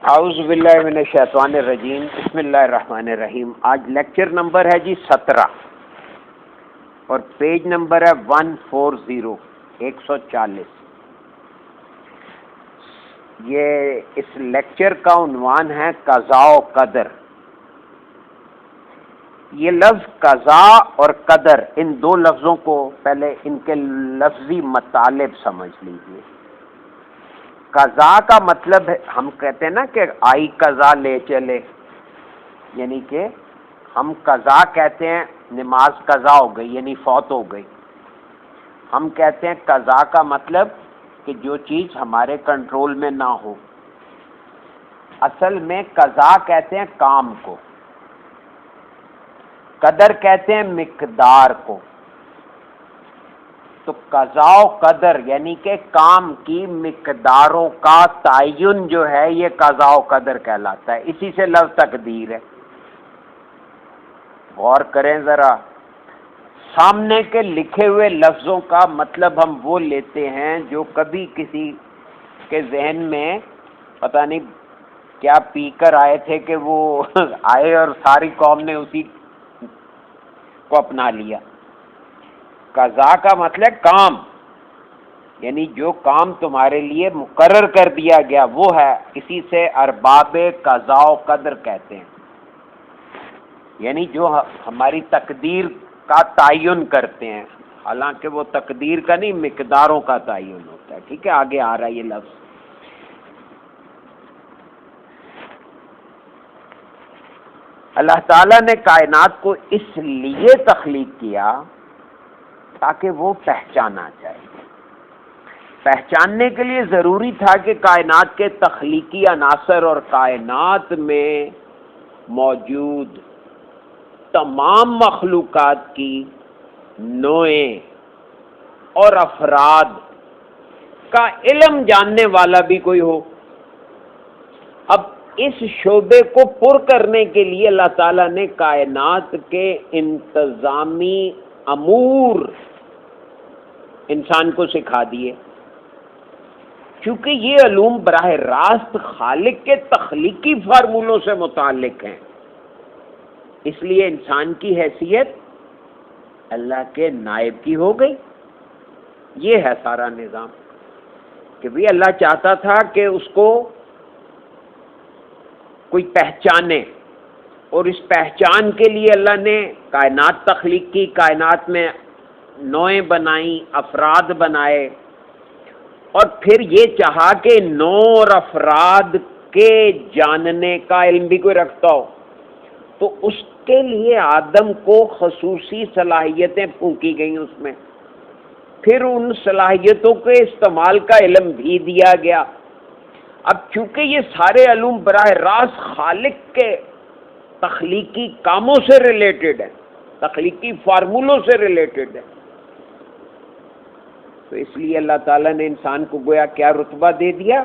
اعوذ باللہ من الشیطان الرجیم، بسم اللہ الرحمن الرحیم۔ آج لیکچر نمبر ہے جی 17 اور پیج نمبر ہے 140 یہ اس لیکچر کا عنوان ہے قضاء و قدر۔ یہ لفظ قضاء اور قدر، ان دو لفظوں کو پہلے ان کے لفظی مطالب سمجھ لیجیے۔ قضاء کا مطلب ہے، ہم کہتے ہیں نا کہ آئی قضا لے چلے، یعنی کہ ہم قضا کہتے ہیں نماز قضا ہو گئی یعنی فوت ہو گئی۔ ہم کہتے ہیں قضا کا مطلب کہ جو چیز ہمارے کنٹرول میں نہ ہو۔ اصل میں قضا کہتے ہیں کام کو، قدر کہتے ہیں مقدار کو۔ تو قضاء و قدر یعنی کہ کام کی مقداروں کا تعین جو ہے یہ قضاء و قدر کہلاتا ہے، اسی سے لفظ تقدیر ہے۔ غور کریں ذرا، سامنے کے لکھے ہوئے لفظوں کا مطلب ہم وہ لیتے ہیں جو کبھی کسی کے ذہن میں پتہ نہیں کیا پی کر آئے تھے کہ وہ آئے اور ساری قوم نے اسی کو اپنا لیا۔ قضا کا مطلب کام، یعنی جو کام تمہارے لیے مقرر کر دیا گیا وہ ہے، اسی سے ارباب قضا و قدر کہتے ہیں، یعنی جو ہماری تقدیر کا تعین کرتے ہیں، حالانکہ وہ تقدیر کا نہیں مقداروں کا تعین ہوتا ہے۔ ٹھیک ہے، آگے آ رہا ہے یہ لفظ۔ اللہ تعالیٰ نے کائنات کو اس لیے تخلیق کیا تاکہ وہ پہچانا جائے۔ پہچاننے کے لیے ضروری تھا کہ کائنات کے تخلیقی عناصر اور کائنات میں موجود تمام مخلوقات کی نوعیں اور افراد کا علم جاننے والا بھی کوئی ہو۔ اب اس شعبے کو پر کرنے کے لیے اللہ تعالیٰ نے کائنات کے انتظامی امور انسان کو سکھا دیے۔ چونکہ یہ علوم براہ راست خالق کے تخلیقی فارمولوں سے متعلق ہیں، اس لیے انسان کی حیثیت اللہ کے نائب کی ہو گئی۔ یہ ہے سارا نظام کہ بھی اللہ چاہتا تھا کہ اس کو کوئی پہچانے، اور اس پہچان کے لیے اللہ نے کائنات تخلیق کی، کائنات میں نوعیں بنائیں، افراد بنائے، اور پھر یہ چاہا کہ نو اور افراد کے جاننے کا علم بھی کوئی رکھتا ہو، تو اس کے لیے آدم کو خصوصی صلاحیتیں پھونکی گئیں اس میں، پھر ان صلاحیتوں کے استعمال کا علم بھی دیا گیا۔ اب چونکہ یہ سارے علوم براہ راست خالق کے تخلیقی کاموں سے ریلیٹڈ ہیں، تخلیقی فارمولوں سے ریلیٹڈ ہیں، تو اس لیے اللہ تعالیٰ نے انسان کو گویا کیا رتبہ دے دیا؟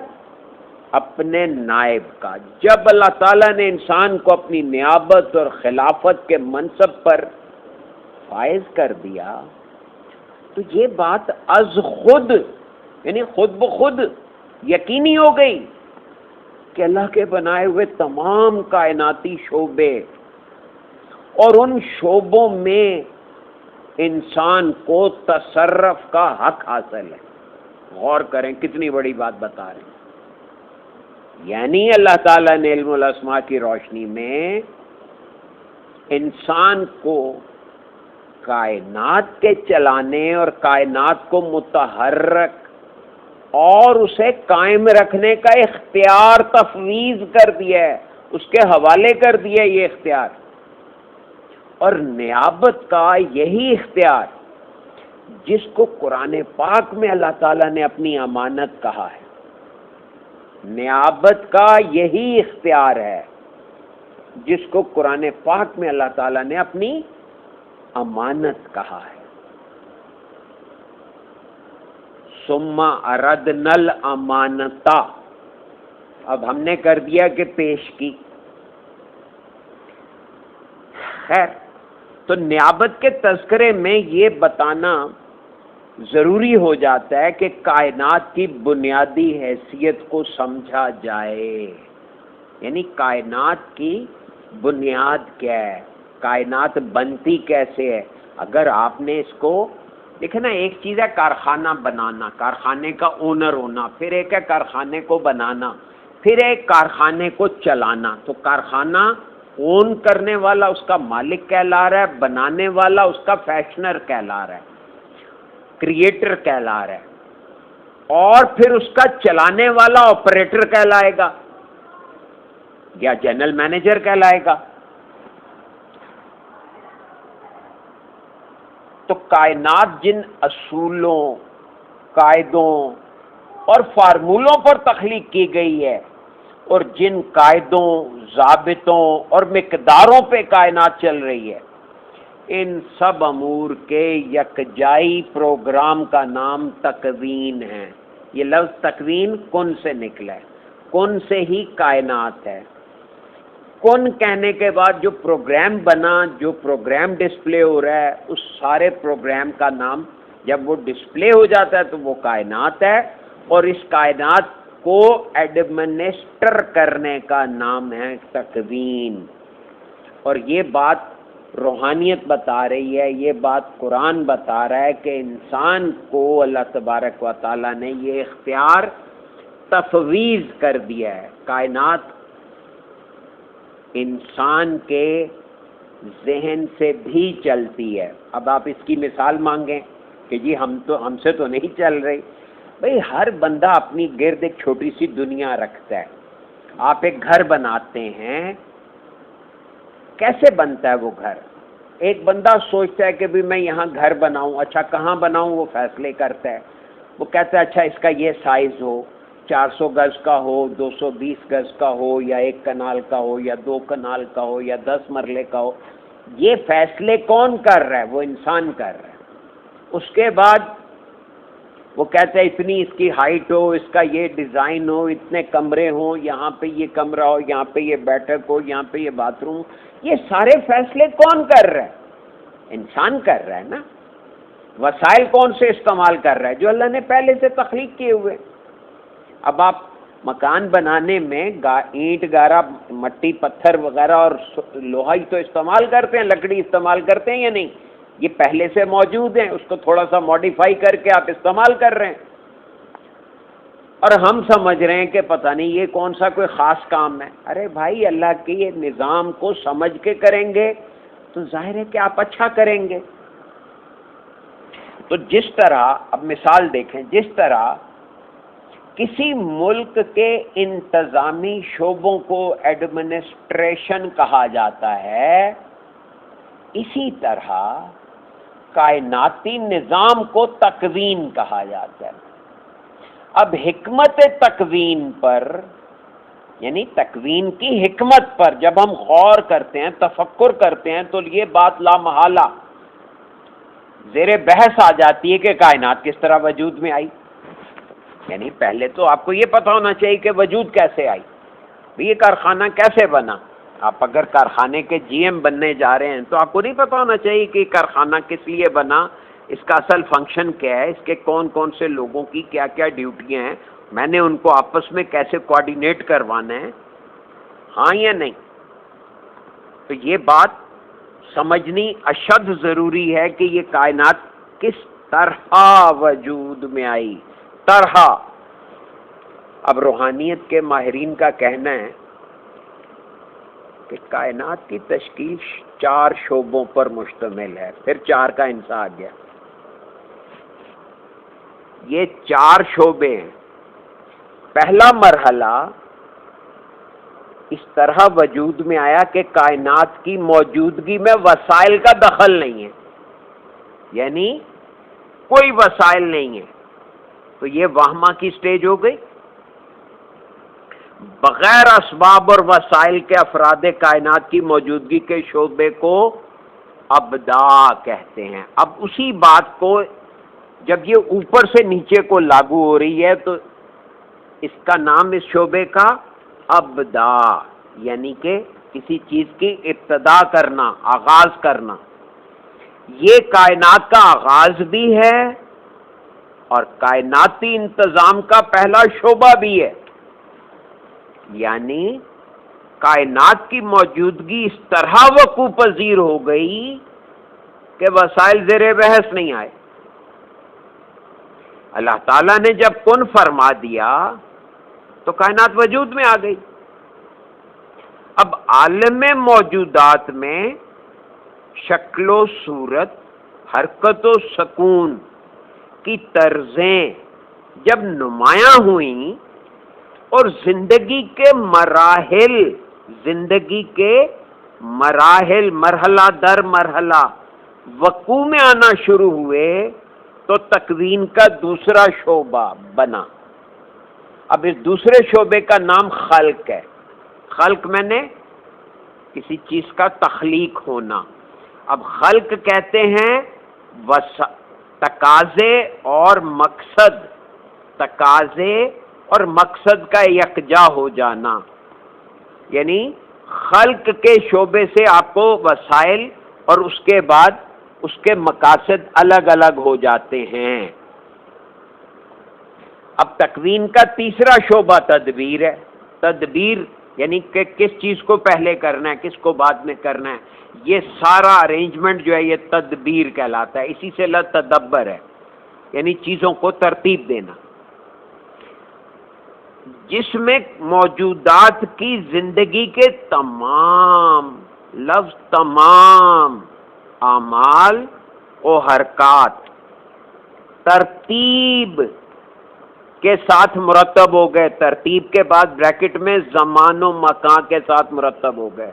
اپنے نائب کا۔ جب اللہ تعالیٰ نے انسان کو اپنی نیابت اور خلافت کے منصب پر فائز کر دیا تو یہ بات از خود یعنی خود بخود یقینی ہو گئی کہ اللہ کے بنائے ہوئے تمام کائناتی شعبے اور ان شعبوں میں انسان کو تصرف کا حق حاصل ہے۔ غور کریں کتنی بڑی بات بتا رہے ہیں، یعنی اللہ تعالیٰ نے علم الاسماء کی روشنی میں انسان کو کائنات کے چلانے اور کائنات کو متحرک اور اسے قائم رکھنے کا اختیار تفویض کر دیا ہے، اس کے حوالے کر دیا یہ اختیار، اور نیابت کا یہی اختیار جس کو قرآن پاک میں اللہ تعالیٰ نے اپنی امانت کہا ہے، نیابت کا یہی اختیار ہے جس کو قرآن پاک میں اللہ تعالیٰ نے اپنی امانت کہا ہے۔ ثم اردنا الامانتا، اب ہم نے کر دیا کہ پیش کی۔ خیر، تو نیابت کے تذکرے میں یہ بتانا ضروری ہو جاتا ہے کہ کائنات کی بنیادی حیثیت کو سمجھا جائے، یعنی کائنات کی بنیاد کیا ہے، کائنات بنتی کیسے ہے. اگر آپ نے اس کو دیکھیں نا، ایک چیز ہے کارخانہ بنانا، کارخانے کا اونر ہونا، پھر ایک ہے کارخانے کو بنانا، پھر ایک کارخانے کو چلانا. تو کارخانہ اون کرنے والا اس کا مالک کہلا رہا ہے، بنانے والا اس کا فیشنر کہلا رہا ہے، کریٹر کہلا رہا ہے، اور پھر اس کا چلانے والا آپریٹر کہلائے گا یا جنرل مینیجر کہلائے گا. تو کائنات جن اصولوں، قاعدوں اور فارمولوں پر تخلیق کی گئی ہے، اور جن قاعدوں، ضابطوں اور مقداروں پہ کائنات چل رہی ہے، ان سب امور کے یکجائی پروگرام کا نام تکوین ہے. یہ لفظ تکوین کن سے نکلا ہے، کن سے ہی کائنات ہے. کن کہنے کے بعد جو پروگرام بنا، جو پروگرام ڈسپلے ہو رہا ہے، اس سارے پروگرام کا نام جب وہ ڈسپلے ہو جاتا ہے تو وہ کائنات ہے، اور اس کائنات کو ایڈمنسٹر کرنے کا نام ہے تکوین. اور یہ بات روحانیت بتا رہی ہے، یہ بات قرآن بتا رہا ہے کہ انسان کو اللہ تبارک و تعالیٰ نے یہ اختیار تفویض کر دیا ہے. کائنات انسان کے ذہن سے بھی چلتی ہے. اب آپ اس کی مثال مانگیں کہ جی ہم سے تو نہیں چل رہی. بھئی ہر بندہ اپنی گرد ایک چھوٹی سی دنیا رکھتا ہے. آپ ایک گھر بناتے ہیں، کیسے بنتا ہے وہ گھر؟ ایک بندہ سوچتا ہے کہ بھی میں یہاں گھر بناؤں، اچھا کہاں بناؤں، وہ فیصلے کرتا ہے. وہ کہتا ہے اچھا اس کا یہ سائز ہو، 400 گز کا ہو، 220 گز کا ہو، یا 1 کنال کا ہو، یا 2 کنال کا ہو، یا 10 مرلے کا ہو. یہ فیصلے کون کر رہا ہے؟ وہ انسان کر رہا ہے. اس کے بعد وہ کہتا ہے اتنی اس کی ہائٹ ہو، اس کا یہ ڈیزائن ہو، اتنے کمرے ہوں، یہاں پہ یہ کمرہ ہو، یہاں پہ یہ بیٹھک ہو، یہاں پہ یہ باتھ روم. یہ سارے فیصلے کون کر رہا ہے؟ انسان کر رہا ہے نا. وسائل کون سے استعمال کر رہا ہے؟ جو اللہ نے پہلے سے تخلیق کیے ہوئے. اب آپ مکان بنانے میں اینٹ گارا، مٹی پتھر وغیرہ اور لوہا ہی تو استعمال کرتے ہیں، لکڑی استعمال کرتے ہیں یا نہیں؟ یہ پہلے سے موجود ہیں، اس کو تھوڑا سا ماڈیفائی کر کے آپ استعمال کر رہے ہیں، اور ہم سمجھ رہے ہیں کہ پتہ نہیں یہ کون سا کوئی خاص کام ہے. ارے بھائی اللہ کے یہ نظام کو سمجھ کے کریں گے تو ظاہر ہے کہ آپ اچھا کریں گے. تو جس طرح اب مثال دیکھیں، جس طرح کسی ملک کے انتظامی شعبوں کو ایڈمنسٹریشن کہا جاتا ہے، اسی طرح کائناتی نظام کو تکوین کہا جاتا ہے. اب حکمت تکوین پر، یعنی تکوین کی حکمت پر جب ہم غور کرتے ہیں، تفکر کرتے ہیں، تو یہ بات لا محالہ زیر بحث آ جاتی ہے کہ کائنات کس طرح وجود میں آئی. یعنی پہلے تو آپ کو یہ پتا ہونا چاہیے کہ وجود کیسے آئی، یہ کارخانہ کیسے بنا. آپ اگر کارخانے کے جی ایم بننے جا رہے ہیں تو آپ کو نہیں پتا ہونا چاہیے کہ کارخانہ کس لیے بنا، اس کا اصل فنکشن کیا ہے، اس کے کون کون سے لوگوں کی کیا کیا ڈیوٹیاں ہیں، میں نے ان کو آپس میں کیسے کوآرڈینیٹ کروانا ہے، ہاں یا نہیں. تو یہ بات سمجھنی اشد ضروری ہے کہ یہ کائنات کس طرح وجود میں آئی. طرح. اب روحانیت کے ماہرین کا کہنا ہے کہ کائنات کی تشکیل 4 شعبوں پر مشتمل ہے. پھر 4 کا انسا آ گیا. یہ 4 شعبے ہیں. پہلا مرحلہ اس طرح وجود میں آیا کہ کائنات کی موجودگی میں وسائل کا دخل نہیں ہے، یعنی کوئی وسائل نہیں ہے. تو یہ واہمہ کی سٹیج ہو گئی. بغیر اسباب اور وسائل کے افراد کائنات کی موجودگی کے شعبے کو ابدا کہتے ہیں. اب اسی بات کو جب یہ اوپر سے نیچے کو لاگو ہو رہی ہے تو اس کا نام اس شعبے کا ابدا، یعنی کہ کسی چیز کی ابتدا کرنا، آغاز کرنا. یہ کائنات کا آغاز بھی ہے اور کائناتی انتظام کا پہلا شعبہ بھی ہے. یعنی کائنات کی موجودگی اس طرح وقوع پذیر ہو گئی کہ وسائل زیر بحث نہیں آئے۔ اللہ تعالیٰ نے جب کن فرما دیا تو کائنات وجود میں آ گئی۔ اب عالم موجودات میں شکل و صورت، حرکت و سکون کی طرزیں جب نمایاں ہوئیں اور زندگی کے مراحل مرحلہ در مرحلہ وقوع میں آنا شروع ہوئے تو تکوین کا دوسرا شعبہ بنا۔ اب اس دوسرے شعبے کا نام خلق ہے۔ خلق میں نے کسی چیز کا تخلیق ہونا۔ اب خلق کہتے ہیں تقاضے اور مقصد کا یکجا ہو جانا، یعنی خلق کے شعبے سے آپ کو وسائل اور اس کے بعد اس کے مقاصد الگ الگ ہو جاتے ہیں۔ اب تکوین کا تیسرا شعبہ تدبیر ہے۔ تدبیر یعنی کہ کس چیز کو پہلے کرنا ہے، کس کو بعد میں کرنا ہے، یہ سارا ارینجمنٹ جو ہے یہ تدبیر کہلاتا ہے۔ اسی سے لفظ تدبر ہے، یعنی چیزوں کو ترتیب دینا، جس میں موجودات کی زندگی کے تمام اعمال و حرکات ترتیب کے ساتھ مرتب ہو گئے۔ ترتیب کے بعد بریکٹ میں زمان و مکان کے ساتھ مرتب ہو گئے۔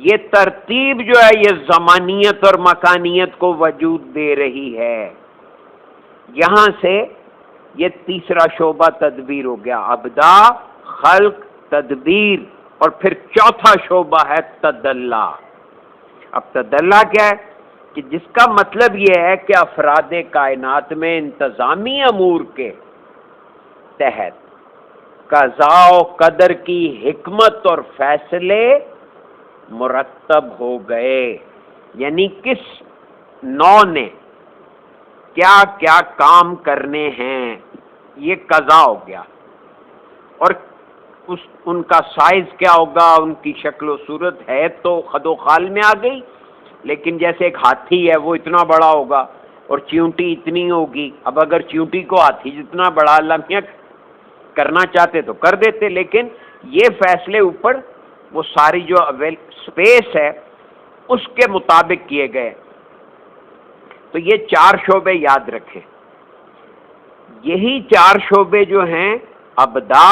یہ ترتیب جو ہے یہ زمانیت اور مکانیت کو وجود دے رہی ہے۔ یہاں سے یہ تیسرا شعبہ تدبیر ہو گیا۔ ابدا، خلق، تدبیر، اور پھر چوتھا شعبہ ہے تدلی۔ اب تدلی کیا ہے کہ جس کا مطلب یہ ہے کہ افراد کائنات میں انتظامی امور کے تحت قضاء و قدر کی حکمت اور فیصلے مرتب ہو گئے، یعنی کس نو نے کیا کیا کام کرنے ہیں یہ قضا ہو گیا، اور ان کا سائز کیا ہوگا، ان کی شکل و صورت ہے تو خد و خال میں آ گئی، لیکن جیسے ایک ہاتھی ہے وہ اتنا بڑا ہوگا اور چیونٹی اتنی ہوگی۔ اب اگر چیونٹی کو ہاتھی جتنا بڑا اللہ میاں کرنا چاہتے تو کر دیتے، لیکن یہ فیصلے اوپر وہ ساری جو اسپیس ہے اس کے مطابق کیے گئے۔ تو یہ چار شعبے یاد رکھیں۔ یہی چار شعبے جو ہیں ابدا،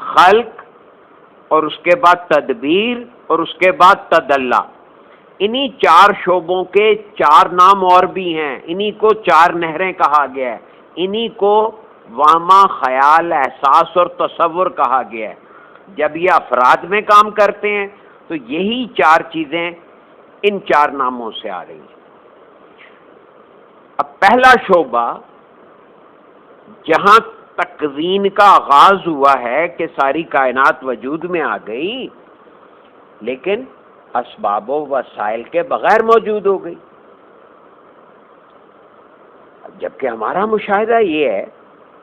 خلق، اور اس کے بعد تدبیر، اور اس کے بعد تدلی، انہی چار شعبوں کے چار نام اور بھی ہیں۔ انہی کو چار نہریں کہا گیا ہے، انہی کو واما، خیال، احساس اور تصور کہا گیا ہے۔ جب یہ افراد میں کام کرتے ہیں تو یہی چار چیزیں ان چار ناموں سے آ رہی ہیں۔ اب پہلا شعبہ جہاں تکوین کا آغاز ہوا ہے کہ ساری کائنات وجود میں آ گئی، لیکن اسباب و وسائل کے بغیر موجود ہو گئی، جبکہ ہمارا مشاہدہ یہ ہے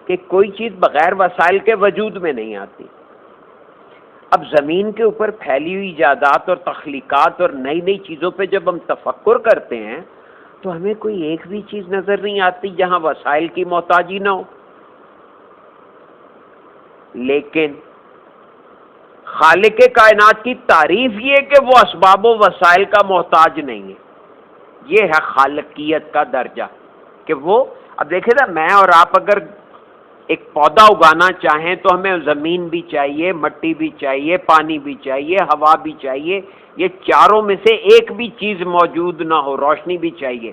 کہ کوئی چیز بغیر وسائل کے وجود میں نہیں آتی۔ اب زمین کے اوپر پھیلی ہوئی ایجادات اور تخلیقات اور نئی نئی چیزوں پہ جب ہم تفکر کرتے ہیں تو ہمیں کوئی ایک بھی چیز نظر نہیں آتی جہاں وسائل کی محتاجی نہ ہو، لیکن خالق کائنات کی تعریف یہ کہ وہ اسباب و وسائل کا محتاج نہیں ہے۔ یہ ہے خالقیت کا درجہ کہ وہ، اب دیکھیں نا، میں اور آپ اگر ایک پودا اگانا چاہیں تو ہمیں زمین بھی چاہیے، مٹی بھی چاہیے، پانی بھی چاہیے، ہوا بھی چاہیے۔ یہ چاروں میں سے ایک بھی چیز موجود نہ ہو، روشنی بھی چاہیے،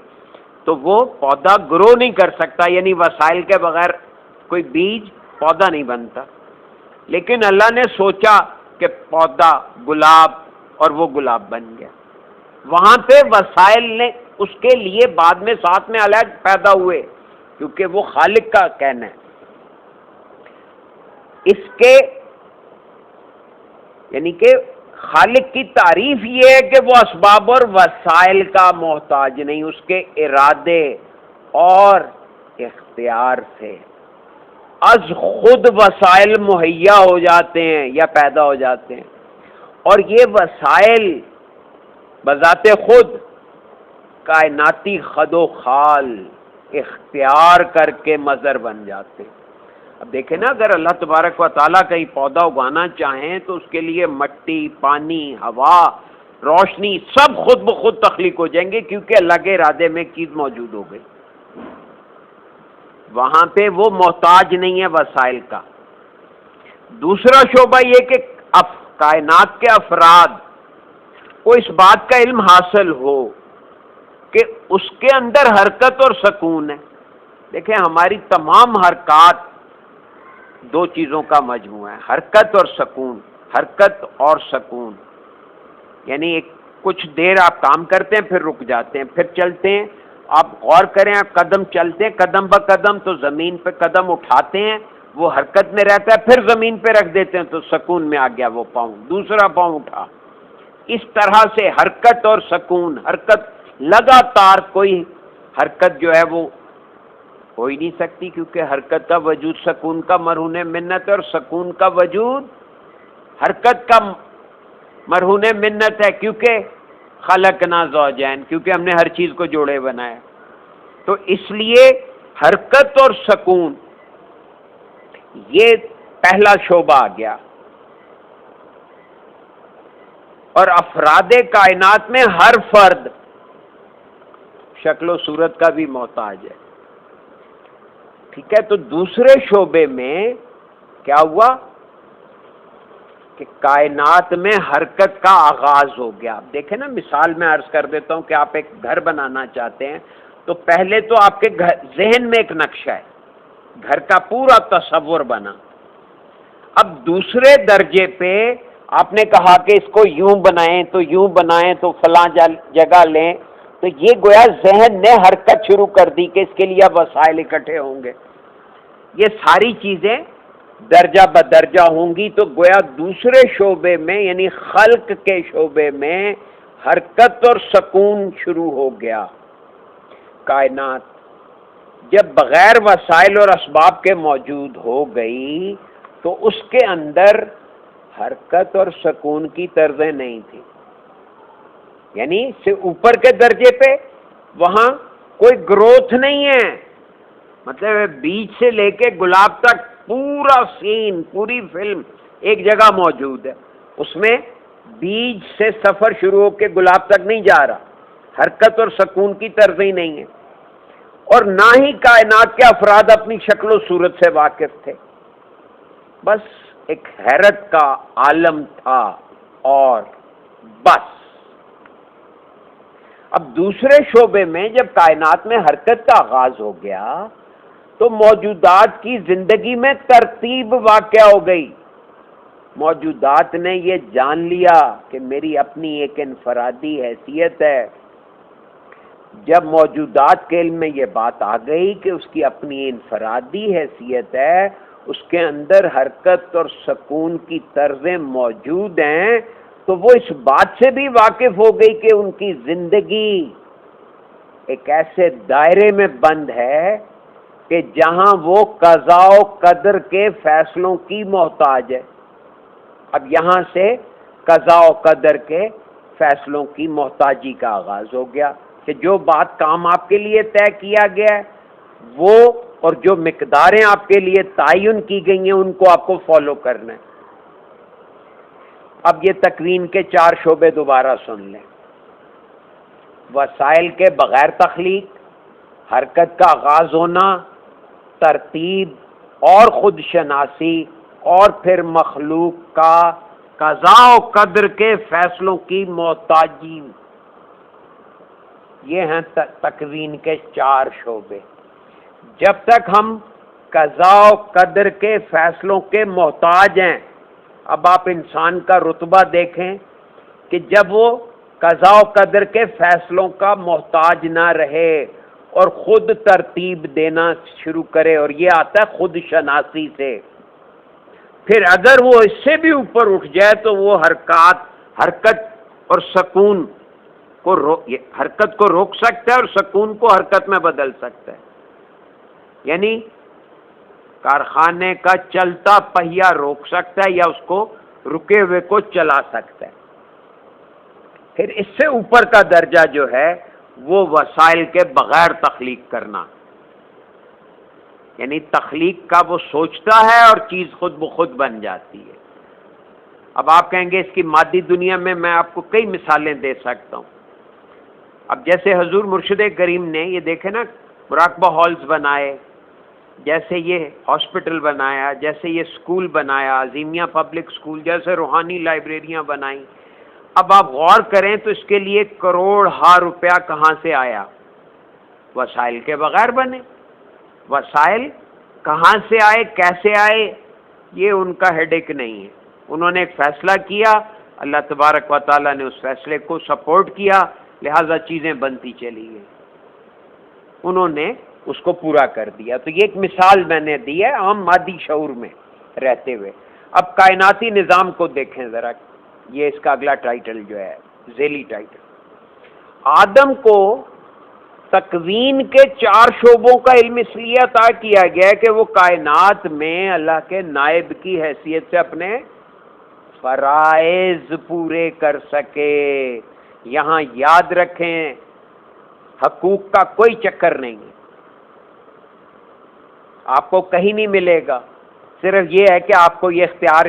تو وہ پودا گرو نہیں کر سکتا، یعنی وسائل کے بغیر کوئی بیج پودا نہیں بنتا۔ لیکن اللہ نے سوچا کہ پودا گلاب، اور وہ گلاب بن گیا۔ وہاں پہ وسائل نے اس کے لیے بعد میں ساتھ میں الگ پیدا ہوئے، کیونکہ وہ خالق کا کہنا ہے۔ اس کے یعنی کہ خالق کی تعریف یہ ہے کہ وہ اسباب اور وسائل کا محتاج نہیں، اس کے ارادے اور اختیار سے از خود وسائل مہیا ہو جاتے ہیں یا پیدا ہو جاتے ہیں، اور یہ وسائل بذات خود کائناتی خد و خال اختیار کر کے مظہر بن جاتے ہیں۔ اب دیکھیں نا، اگر اللہ تبارک و تعالیٰ کہیں پودا اگانا چاہیں تو اس کے لیے مٹی، پانی، ہوا، روشنی سب خود بخود تخلیق ہو جائیں گے، کیونکہ اللہ کے ارادے میں چیز موجود ہو گئی۔ وہاں پہ وہ محتاج نہیں ہے وسائل کا۔ دوسرا شعبہ یہ کہ کائنات کے افراد کو اس بات کا علم حاصل ہو کہ اس کے اندر حرکت اور سکون ہے۔ دیکھیں، ہماری تمام حرکات دو چیزوں کا مجموعہ ہے، حرکت اور سکون۔ حرکت اور سکون یعنی کچھ دیر آپ کام کرتے ہیں، پھر رک جاتے ہیں، پھر چلتے ہیں۔ آپ غور کریں، آپ قدم چلتے ہیں قدم بہ قدم تو زمین پہ قدم اٹھاتے ہیں، وہ حرکت میں رہتا ہے، پھر زمین پہ رکھ دیتے ہیں تو سکون میں آ گیا وہ پاؤں، دوسرا پاؤں اٹھا۔ اس طرح سے حرکت اور سکون، حرکت لگاتار، کوئی حرکت جو ہے وہ ہو ہی نہیں سکتی، کیونکہ حرکت کا وجود سکون کا مرہون منت ہے، اور سکون کا وجود حرکت کا مرہون منت ہے، کیونکہ خلقنا زوجین، کیونکہ ہم نے ہر چیز کو جوڑے بنایا۔ تو اس لیے حرکت اور سکون یہ پہلا شعبہ آ گیا، اور افراد کائنات میں ہر فرد شکل و صورت کا بھی محتاج ہے، ٹھیک ہے۔ تو دوسرے شعبے میں کیا ہوا کہ کائنات میں حرکت کا آغاز ہو گیا۔ آپ دیکھیں نا، مثال میں عرض کر دیتا ہوں کہ آپ ایک گھر بنانا چاہتے ہیں تو پہلے تو آپ کے ذہن میں ایک نقشہ ہے، گھر کا پورا تصور بنا۔ اب دوسرے درجے پہ آپ نے کہا کہ اس کو یوں بنائیں تو یوں بنائیں تو فلاں جگہ لیں، تو یہ گویا ذہن نے حرکت شروع کر دی کہ اس کے لیے وسائل اکٹھے ہوں گے۔ یہ ساری چیزیں درجہ بدرجہ ہوں گی، تو گویا دوسرے شعبے میں یعنی خلق کے شعبے میں حرکت اور سکون شروع ہو گیا۔ کائنات جب بغیر وسائل اور اسباب کے موجود ہو گئی تو اس کے اندر حرکت اور سکون کی طرزیں نہیں تھیں، یعنی سے اوپر کے درجے پہ وہاں کوئی گروتھ نہیں ہے، مطلب بیج سے لے کے گلاب تک پورا سین، پوری فلم ایک جگہ موجود ہے، اس میں بیج سے سفر شروع ہو کے گلاب تک نہیں جا رہا، حرکت اور سکون کی طرزیں نہیں ہیں، اور نہ ہی کائنات کے افراد اپنی شکل و صورت سے واقف تھے، بس ایک حیرت کا عالم تھا اور بس۔ اب دوسرے شعبے میں جب کائنات میں حرکت کا آغاز ہو گیا تو موجودات کی زندگی میں ترتیب واقع ہو گئی۔ موجودات نے یہ جان لیا کہ میری اپنی ایک انفرادی حیثیت ہے۔ جب موجودات کے علم میں یہ بات آ گئی کہ اس کی اپنی انفرادی حیثیت ہے، اس کے اندر حرکت اور سکون کی طرزیں موجود ہیں، تو وہ اس بات سے بھی واقف ہو گئی کہ ان کی زندگی ایک ایسے دائرے میں بند ہے کہ جہاں وہ قضاء و قدر کے فیصلوں کی محتاج ہے۔ اب یہاں سے قضاء و قدر کے فیصلوں کی محتاجی کا آغاز ہو گیا کہ جو بات کام آپ کے لیے طے کیا گیا ہے وہ، اور جو مقداریں آپ کے لیے تعین کی گئی ہیں ان کو آپ کو فالو کرنا ہے۔ اب یہ تکوین کے 4 شعبے دوبارہ سن لیں۔ وسائل کے بغیر تخلیق، حرکت کا آغاز ہونا، ترتیب اور خود شناسی، اور پھر مخلوق کا قضاء و قدر کے فیصلوں کی محتاجی۔ یہ ہیں تکوین کے 4 شعبے۔ جب تک ہم قضاء و قدر کے فیصلوں کے محتاج ہیں، اب آپ انسان کا رتبہ دیکھیں کہ جب وہ قضاء و قدر کے فیصلوں کا محتاج نہ رہے اور خود ترتیب دینا شروع کرے، اور یہ آتا ہے خود شناسی سے، پھر اگر وہ اس سے بھی اوپر اٹھ جائے تو وہ حرکت اور سکون کو حرکت کو روک سکتا ہے اور سکون کو حرکت میں بدل سکتا ہے۔ یعنی کارخانے کا چلتا پہیا روک سکتا ہے یا اس کو رکے ہوئے کو چلا سکتا ہے. پھر اس سے اوپر کا درجہ جو ہے وہ وسائل کے بغیر تخلیق کرنا، یعنی تخلیق کا وہ سوچتا ہے اور چیز خود بخود بن جاتی ہے. اب آپ کہیں گے اس کی مادی دنیا میں آپ کو کئی مثالیں دے سکتا ہوں. اب جیسے حضور مرشد کریم نے یہ دیکھے نا مراقبہ ہالز بنائے، جیسے یہ ہاسپٹل بنایا، جیسے یہ اسکول بنایا عظیمیہ پبلک اسکول، جیسے روحانی لائبریریاں بنائیں. اب آپ غور کریں تو اس کے لیے کروڑ ہا روپیہ کہاں سے آیا؟ وسائل کے بغیر بنے. وسائل کہاں سے آئے، کیسے آئے، یہ ان کا ہیڈیک نہیں ہے. انہوں نے ایک فیصلہ کیا، اللہ تبارک و تعالیٰ نے اس فیصلے کو سپورٹ کیا، لہذا چیزیں بنتی چلی گئی، انہوں نے اس کو پورا کر دیا. تو یہ ایک مثال میں نے دی ہے عام مادی شعور میں رہتے ہوئے. اب کائناتی نظام کو دیکھیں ذرا، یہ اس کا اگلا ٹائٹل جو ہے ذیلی ٹائٹل. آدم کو تکوین کے 4 شعبوں کا علم اس لیے عطا کیا گیا ہے کہ وہ کائنات میں اللہ کے نائب کی حیثیت سے اپنے فرائض پورے کر سکے. یہاں یاد رکھیں حقوق کا کوئی چکر نہیں ہے، آپ کو کہیں نہیں ملے گا. صرف یہ ہے کہ آپ کو یہ اختیار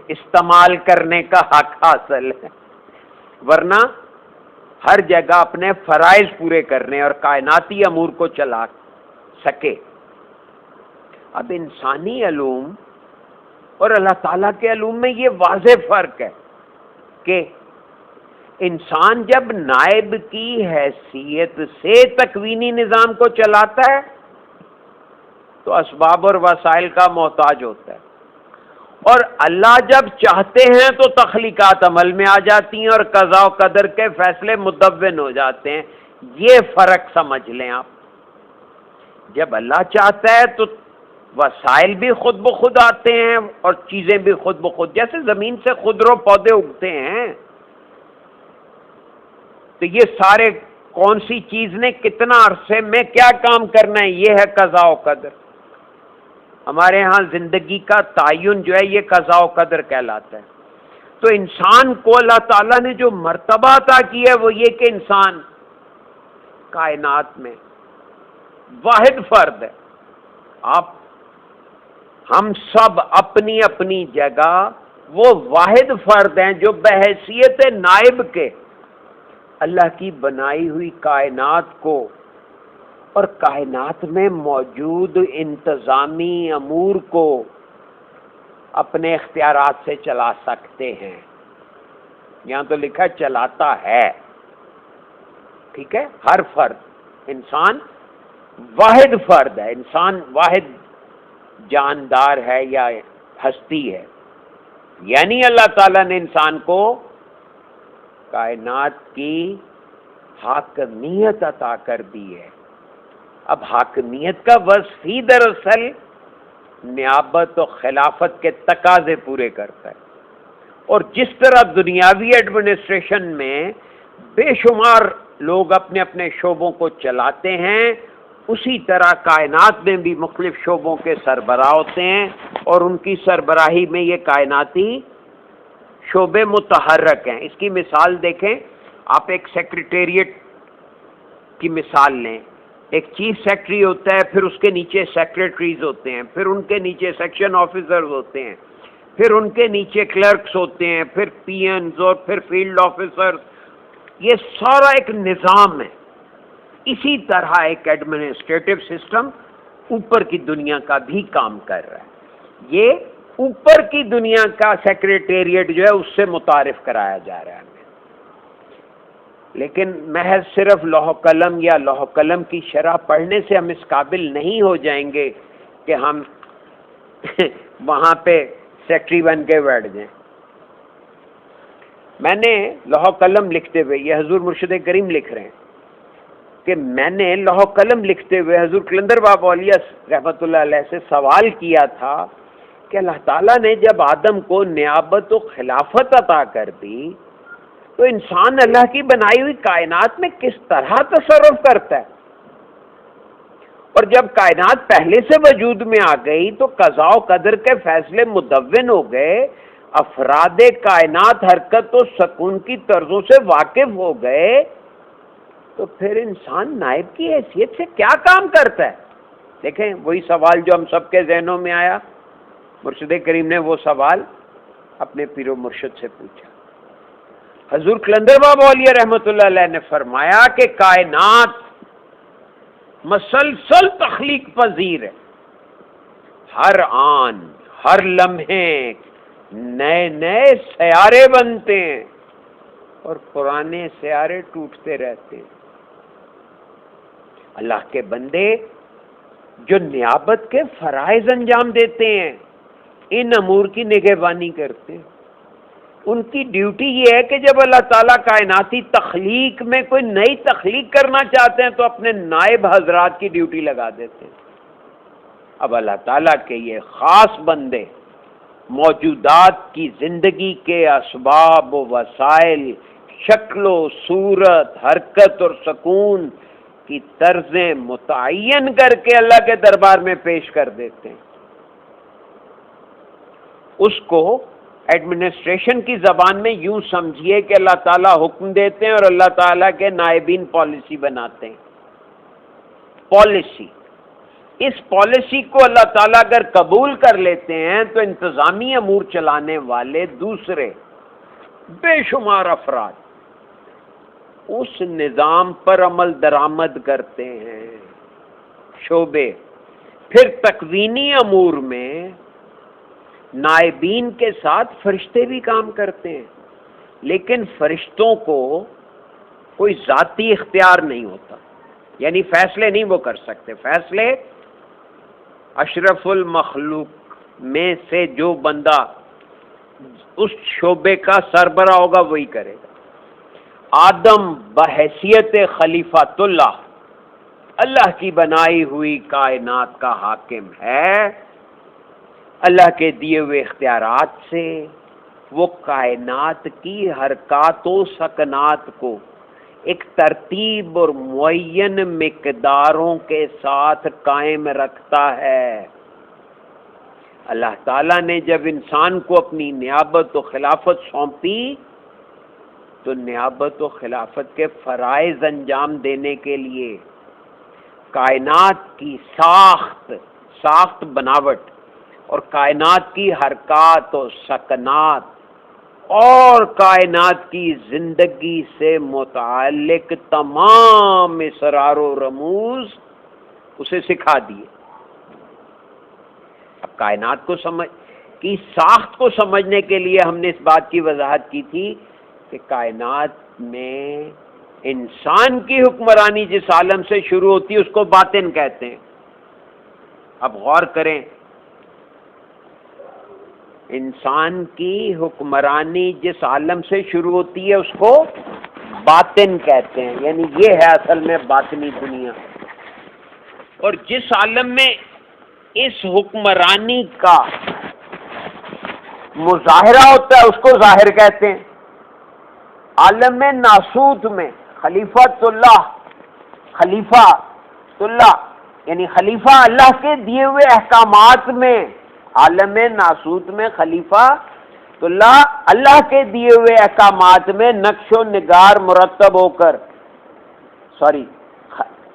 استعمال کرنے کا حق حاصل ہے، ورنہ ہر جگہ اپنے فرائض پورے کرنے اور کائناتی امور کو چلا سکے. اب انسانی علوم اور اللہ تعالیٰ کے علوم میں یہ واضح فرق ہے کہ انسان جب نائب کی حیثیت سے تکوینی نظام کو چلاتا ہے تو اسباب اور وسائل کا محتاج ہوتا ہے، اور اللہ جب چاہتے ہیں تو تخلیقات عمل میں آ جاتی ہیں اور قضاء و قدر کے فیصلے مدون ہو جاتے ہیں. یہ فرق سمجھ لیں آپ. جب اللہ چاہتا ہے تو وسائل بھی خود بخود آتے ہیں اور چیزیں بھی خود بخود، جیسے زمین سے خضر و پودے اگتے ہیں. تو یہ سارے کون سی چیز نے کتنا عرصے میں کیا کام کرنا ہے، یہ ہے قضاء و قدر. ہمارے ہاں زندگی کا تعین جو ہے یہ قضاء و قدر کہلاتا ہے. تو انسان کو اللہ تعالیٰ نے جو مرتبہ عطا کی ہے وہ یہ کہ انسان کائنات میں واحد فرد ہے. ہم سب اپنی اپنی جگہ وہ واحد فرد ہیں جو بحیثیت نائب کے اللہ کی بنائی ہوئی کائنات کو اور کائنات میں موجود انتظامی امور کو اپنے اختیارات سے چلا سکتے ہیں. یہاں تو لکھا چلاتا ہے، ٹھیک ہے. ہر فرد، انسان واحد فرد ہے، انسان واحد جاندار ہے یا ہستی ہے. یعنی اللہ تعالیٰ نے انسان کو کائنات کی حاکمیت عطا کر دی ہے. اب حاکمیت کا وصف ہی دراصل نیابت و خلافت کے تقاضے پورے کرتا ہے. اور جس طرح دنیاوی ایڈمنسٹریشن میں بے شمار لوگ اپنے اپنے شعبوں کو چلاتے ہیں، اسی طرح کائنات میں بھی مختلف شعبوں کے سربراہ ہوتے ہیں اور ان کی سربراہی میں یہ کائناتی شعبے متحرک ہیں. اس کی مثال دیکھیں، آپ ایک سیکریٹریٹ کی مثال لیں. ایک چیف سیکرٹری ہوتا ہے، پھر اس کے نیچے سیکریٹریز ہوتے ہیں، پھر ان کے نیچے سیکشن آفیسرز ہوتے ہیں، پھر ان کے نیچے کلرکس ہوتے ہیں، پھر پی اینز اور پھر فیلڈ آفیسرز. یہ سارا ایک نظام ہے. اسی طرح ایک ایڈمنسٹریٹو سسٹم اوپر کی دنیا کا بھی کام کر رہا ہے. یہ اوپر کی دنیا کا سیکریٹریٹ جو ہے اس سے متعارف کرایا جا رہا ہے. لیکن محض صرف لوح قلم یا لوح قلم کی شرح پڑھنے سے ہم اس قابل نہیں ہو جائیں گے کہ ہم وہاں پہ سیکٹری بن کے بیٹھ جائیں. میں نے لوح قلم لکھتے ہوئے، یہ حضور مرشد کریم لکھ رہے ہیں کہ میں نے لوح قلم لکھتے ہوئے حضور قلندر بابا اولیاء رحمۃ اللہ علیہ سے سوال کیا تھا کہ اللہ تعالیٰ نے جب آدم کو نیابت و خلافت عطا کر دی تو انسان اللہ کی بنائی ہوئی کائنات میں کس طرح تصرف کرتا ہے؟ اور جب کائنات پہلے سے وجود میں آ گئی تو قضاء و قدر کے فیصلے مدون ہو گئے، افراد کائنات حرکت و سکون کی طرزوں سے واقف ہو گئے، تو پھر انسان نائب کی حیثیت سے کیا کام کرتا ہے؟ دیکھیں وہی سوال جو ہم سب کے ذہنوں میں آیا، مرشد کریم نے وہ سوال اپنے پیر و مرشد سے پوچھا۔ حضور قلندر بابا اولیاء رحمۃ اللہ علیہ نے فرمایا کہ کائنات مسلسل تخلیق پذیر ہے، ہر آن ہر لمحے نئے نئے سیارے بنتے ہیں اور پرانے سیارے ٹوٹتے رہتے ہیں۔ اللہ کے بندے جو نیابت کے فرائض انجام دیتے ہیں، ان امور کی نگہبانی کرتے ہیں، ان کی ڈیوٹی یہ ہے کہ جب اللہ تعالیٰ کائناتی تخلیق میں کوئی نئی تخلیق کرنا چاہتے ہیں تو اپنے نائب حضرات کی ڈیوٹی لگا دیتے ہیں۔ اب اللہ تعالیٰ کے یہ خاص بندے موجودات کی زندگی کے اسباب و وسائل، شکل و صورت، حرکت اور سکون کی طرزیں متعین کر کے اللہ کے دربار میں پیش کر دیتے ہیں۔ اس کو ایڈمنسٹریشن کی زبان میں یوں سمجھیے کہ اللہ تعالیٰ حکم دیتے ہیں اور اللہ تعالیٰ کے نائبین پالیسی بناتے ہیں۔ پالیسی، اس پالیسی کو اللہ تعالیٰ اگر قبول کر لیتے ہیں تو انتظامی امور چلانے والے دوسرے بے شمار افراد اس نظام پر عمل درآمد کرتے ہیں۔ شعبے، پھر تکوینی امور میں نائبین کے ساتھ فرشتے بھی کام کرتے ہیں، لیکن فرشتوں کو کوئی ذاتی اختیار نہیں ہوتا، یعنی فیصلے نہیں وہ کر سکتے۔ فیصلے اشرف المخلوق میں سے جو بندہ اس شعبے کا سربراہ ہوگا وہی کرے گا۔ آدم بحیثیت خلیفۃ اللہ کی بنائی ہوئی کائنات کا حاکم ہے، اللہ کے دیے ہوئے اختیارات سے وہ کائنات کی حرکات و سکنات کو ایک ترتیب اور معین مقداروں کے ساتھ قائم رکھتا ہے۔ اللہ تعالیٰ نے جب انسان کو اپنی نیابت و خلافت سونپی تو نیابت و خلافت کے فرائض انجام دینے کے لیے کائنات کی ساخت بناوٹ اور کائنات کی حرکات و سکنات اور کائنات کی زندگی سے متعلق تمام اسرار و رموز اسے سکھا دیے۔ اب کائنات کو کی ساخت کو سمجھنے کے لیے ہم نے اس بات کی وضاحت کی تھی کہ کائنات میں انسان کی حکمرانی جس عالم سے شروع ہوتی ہے اس کو باطن کہتے ہیں۔ اب غور کریں، انسان کی حکمرانی جس عالم سے شروع ہوتی ہے اس کو باطن کہتے ہیں، یعنی یہ ہے اصل میں باطنی دنیا، اور جس عالم میں اس حکمرانی کا مظاہرہ ہوتا ہے اس کو ظاہر کہتے ہیں۔ عالم ناسوت میں خلیفۃ اللہ یعنی خلیفہ اللہ کے دیے ہوئے احکامات میں، عالم ناسوت میں خلیفہ اللہ کے دیے ہوئے احکامات میں نقش و نگار مرتب ہو کر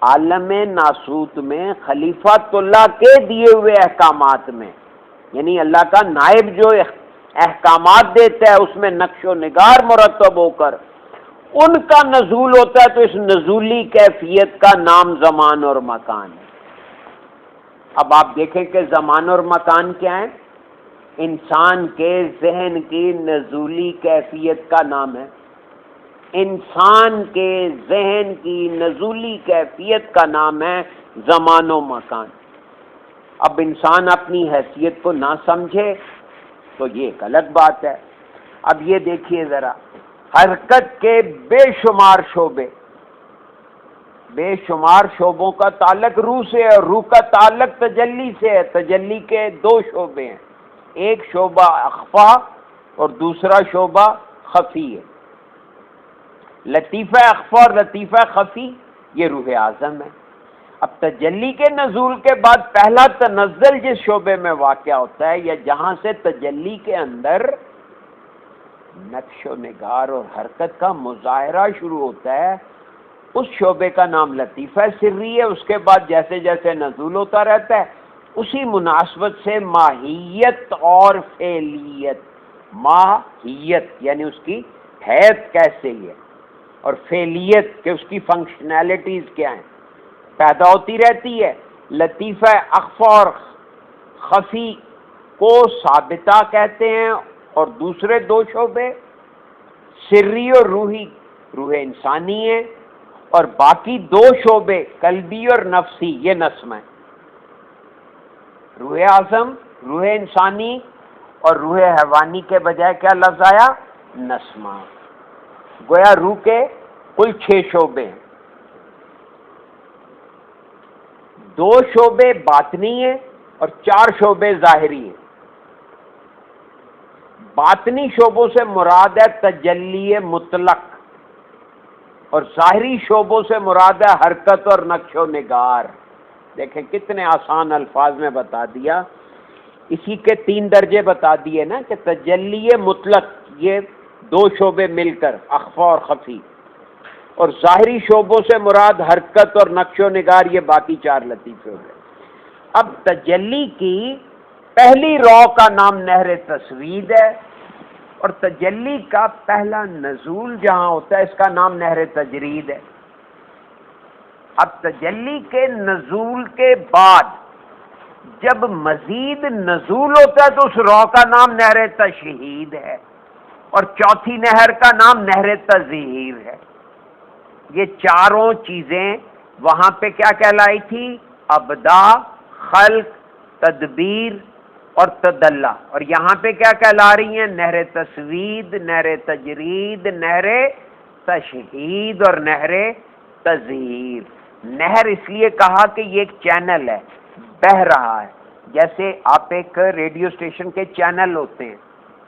عالم ناسوت میں خلیفۃ اللہ کے دیے ہوئے احکامات میں، یعنی اللہ کا نائب جو احکامات دیتا ہے اس میں نقش و نگار مرتب ہو کر ان کا نزول ہوتا ہے، تو اس نزولی کیفیت کا نام زمان اور مکان ہے۔ اب آپ دیکھیں کہ زمان اور مکان کیا ہے؟ انسان کے ذہن کی نزولی کیفیت کا نام ہے۔ انسان کے ذہن کی نزولی کیفیت کا نام ہے زمان و مکان۔ اب انسان اپنی حیثیت کو نہ سمجھے تو یہ ایک الگ بات ہے۔ اب یہ دیکھیے ذرا، حرکت کے بے شمار شعبوں کا تعلق روح سے ہے، اور روح کا تعلق تجلی سے ہے۔ تجلی کے دو شعبے ہیں، ایک شعبہ اخفا اور دوسرا شعبہ خفی ہے۔ لطیفہ اخفا اور لطیفہ خفی یہ روح اعظم ہے۔ اب تجلی کے نزول کے بعد پہلا تنزل جس شعبے میں واقع ہوتا ہے یا جہاں سے تجلی کے اندر نقش و نگار اور حرکت کا مظاہرہ شروع ہوتا ہے، اس شعبے کا نام لطیفہ سری ہے۔ اس کے بعد جیسے جیسے نزول ہوتا رہتا ہے اسی مناسبت سے ماہیت اور فعلیت، ماہیت یعنی اس کی حیثیت کیسے ہے اور فعلیت کہ اس کی فنکشنالٹیز کیا ہیں پیدا ہوتی رہتی ہے۔ لطیفہ اخفی اور خفی کو ثابتہ کہتے ہیں، اور دوسرے دو شعبے سری اور روحی، روح انسانی ہے، اور باقی دو شعبے قلبی اور نفسی یہ نسم ہے۔ روح اعظم، روح انسانی اور روح حیوانی کے بجائے کیا لفظ آیا؟ نسمہ۔ گویا روح کے کل 6 شعبے ہیں، 2 شعبے باطنی ہیں اور 4 شعبے ظاہری ہیں۔ باطنی شعبوں سے مراد ہے تجلی مطلق، اور ظاہری شعبوں سے مراد ہے حرکت اور نقش و نگار۔ دیکھیں کتنے آسان الفاظ میں بتا دیا، اسی کے 3 درجے بتا دیے نا کہ تجلی مطلق یہ 2 شعبے مل کر اخفا اور خفی، اور ظاہری شعبوں سے مراد حرکت اور نقش و نگار یہ باقی 4 لطیفے ہو گئے۔ اب تجلی کی پہلی رو کا نام نہر تصوید ہے، اور تجلی کا پہلا نزول جہاں ہوتا ہے اس کا نام نہر تجرید ہے۔ اب تجلی کے نزول کے بعد جب مزید نزول ہوتا ہے تو اس رو کا نام نہر تشہید ہے، اور چوتھی نہر کا نام نہر تظہیر ہے۔ یہ چاروں چیزیں وہاں پہ کیا کہلائی تھی؟ ابدا، خلق، تدبیر اور تدلہ، اور یہاں پہ کیا کہلا رہی ہیں؟ نہر تصوید، نہر تجرید، نہر تشہید اور نہر تظہیر۔ نہر اس لیے کہا کہ یہ ایک چینل ہے، بہہ رہا ہے، جیسے آپ ایک ریڈیو اسٹیشن کے چینل ہوتے ہیں،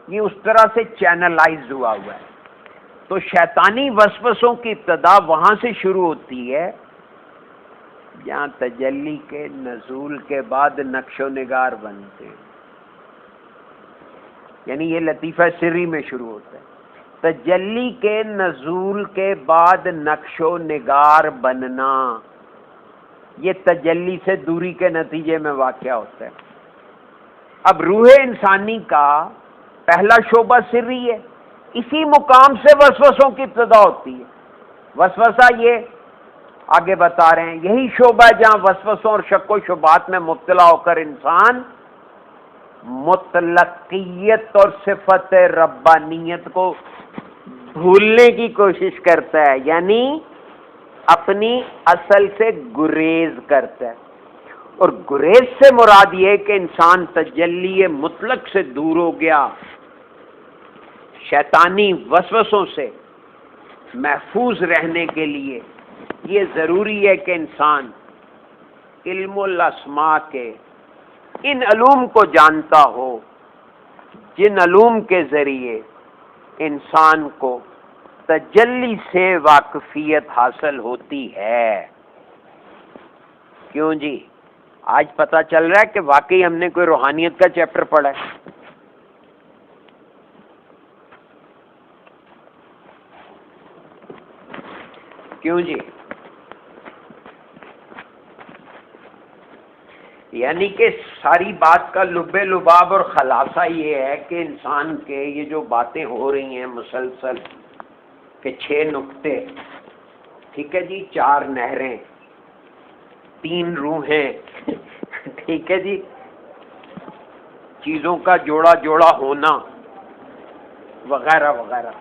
یہ اس طرح سے چینلائز ہوا ہے۔ تو شیطانی وسوسوں کی ابتدا وہاں سے شروع ہوتی ہے جہاں تجلی کے نزول کے بعد نقش و نگار بنتے ہیں، یعنی یہ لطیفہ سری میں شروع ہوتا ہے۔ تجلی کے نزول کے بعد نقش و نگار بننا یہ تجلی سے دوری کے نتیجے میں واقع ہوتا ہے۔ اب روح انسانی کا پہلا شعبہ سری ہے، اسی مقام سے وسوسوں کی ابتدا ہوتی ہے۔ وسوسہ یہ آگے بتا رہے ہیں یہی شعبہ ہے جہاں وسوسوں اور شک و شبہات میں مبتلا ہو کر انسان مطلقیت اور صفت ربانیت کو بھولنے کی کوشش کرتا ہے، یعنی اپنی اصل سے گریز کرتا ہے۔ اور گریز سے مراد یہ کہ انسان تجلی مطلق سے دور ہو گیا، شیطانی وسوسوں سے محفوظ رہنے کے لیے یہ ضروری ہے کہ انسان علم الاسماء کے ان علوم کو جانتا ہو جن علوم کے ذریعے انسان کو تجلی سے واقفیت حاصل ہوتی ہے۔ کیوں جی؟ آج پتہ چل رہا ہے کہ واقعی ہم نے کوئی روحانیت کا چیپٹر پڑھا ہے۔ کیوں جی؟ یعنی کہ ساری بات کا لب لباب اور خلاصہ یہ ہے کہ انسان کے یہ جو باتیں ہو رہی ہیں مسلسل کہ 6 نقطے، ٹھیک ہے جی، 4 نہریں، 3 روحیں، ٹھیک ہے جی، چیزوں کا جوڑا جوڑا ہونا وغیرہ وغیرہ،